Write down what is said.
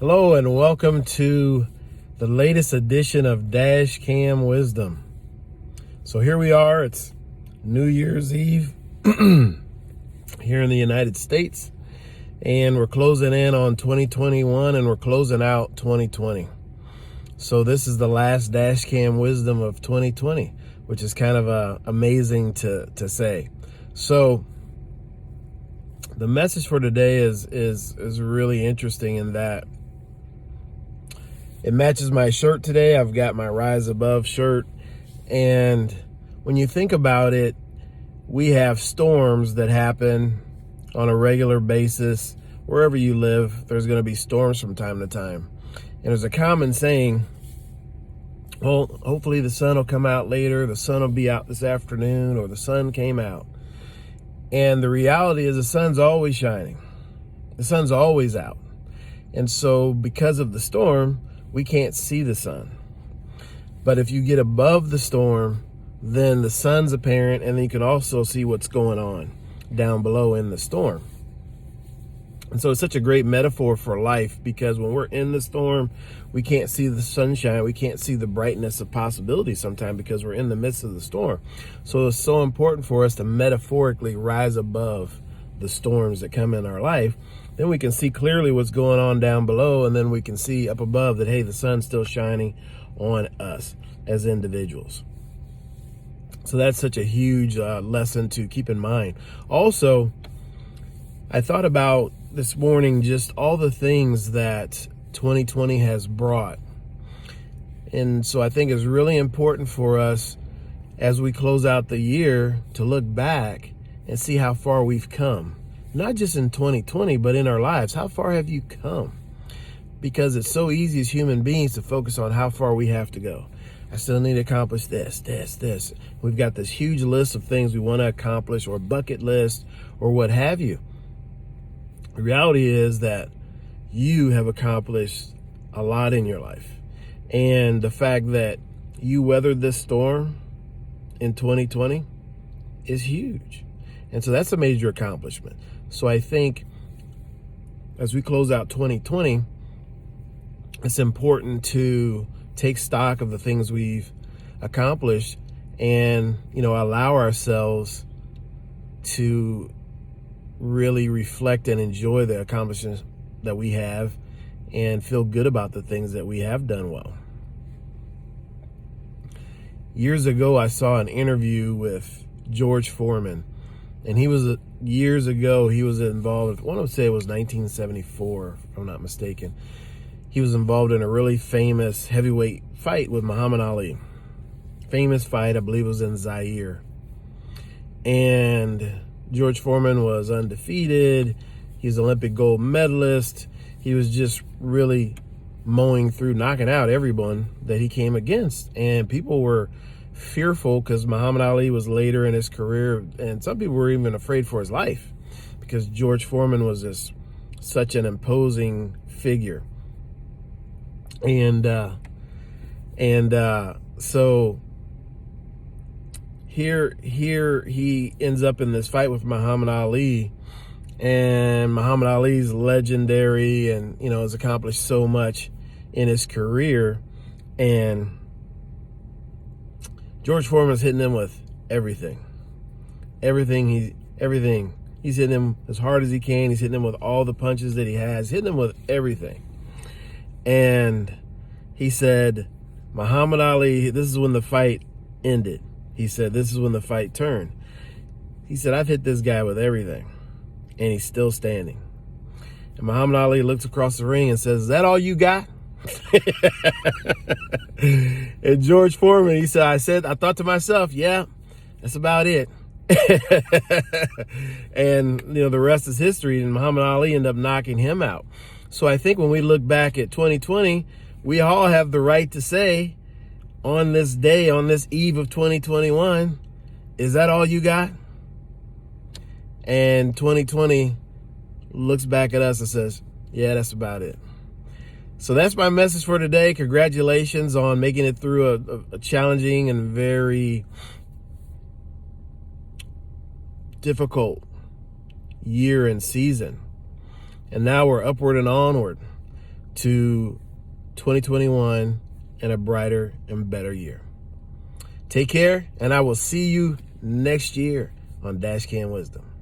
Hello and welcome to the latest edition of Dash Cam Wisdom. So here we are, it's New Year's Eve here in the United States, and we're closing in on 2021 and we're closing out 2020. So this is the last Dash Cam Wisdom of 2020, which is kind of amazing to say. So the message for today is really interesting in that it matches my shirt today. I've got my Rise Above shirt. And when you think about it, we have storms that happen on a regular basis. Wherever you live, there's going to be storms from time to time. And there's a common saying, well, hopefully the sun will come out later. The sun will be out this afternoon, or the sun came out. And the reality is the sun's always shining. The sun's always out. And so because of the storm, we can't see the sun. But if you get above the storm, then the sun's apparent, and then you can also see what's going on down below in the storm. And so it's such a great metaphor for life, because when we're in the storm, we can't see the sunshine. We can't see the brightness of possibility sometimes because we're in the midst of the storm. So it's so important for us to metaphorically rise above the storms that come in our life. Then we can see clearly what's going on down below, and then we can see up above that, hey, the sun's still shining on us as individuals. So that's such a huge lesson to keep in mind. Also, I thought about this morning just all the things that 2020 has brought. And so I think it's really important for us as we close out the year to look back and see how far we've come. Not just in 2020, but in our lives. How far have you come? Because it's so easy as human beings to focus on how far we have to go. I still need to accomplish this. We've got this huge list of things we want to accomplish, or bucket list, or what have you. The reality is that you have accomplished a lot in your life. And the fact that you weathered this storm in 2020 is huge. And so that's a major accomplishment. So I think as we close out 2020, it's important to take stock of the things we've accomplished and, allow ourselves to really reflect and enjoy the accomplishments that we have and feel good about the things that we have done well. Years ago, I saw an interview with George Foreman, and years ago, he was involved, I want to say it was 1974, if I'm not mistaken. He was involved in a really famous heavyweight fight with Muhammad Ali. Famous fight, I believe it was in Zaire. And George Foreman was undefeated. He's an Olympic gold medalist. He was just really mowing through, knocking out everyone that he came against. And people were fearful because Muhammad Ali was later in his career, and some people were even afraid for his life because George Foreman was such an imposing figure. And so here he ends up in this fight with Muhammad Ali, and Muhammad Ali's legendary and, has accomplished so much in his career. And George Foreman's hitting him with everything. He's hitting him as hard as he can. He's hitting him with all the punches that he has, hitting him with everything. And he said, Muhammad Ali, this is when the fight ended. He said, this is when the fight turned. He said, I've hit this guy with everything, and he's still standing. And Muhammad Ali looks across the ring and says, is that all you got? And George Foreman, he said, I thought to myself, yeah, that's about it. And, the rest is history, and Muhammad Ali ended up knocking him out. So I think when we look back at 2020, we all have the right to say on this day, on this eve of 2021, is that all you got? And 2020 looks back at us and says, yeah, that's about it. So that's my message for today. Congratulations on making it through a challenging and very difficult year and season. And now we're upward and onward. to 2021 and a brighter and better year. Take care, and I will see you next year on Dashcam Wisdom.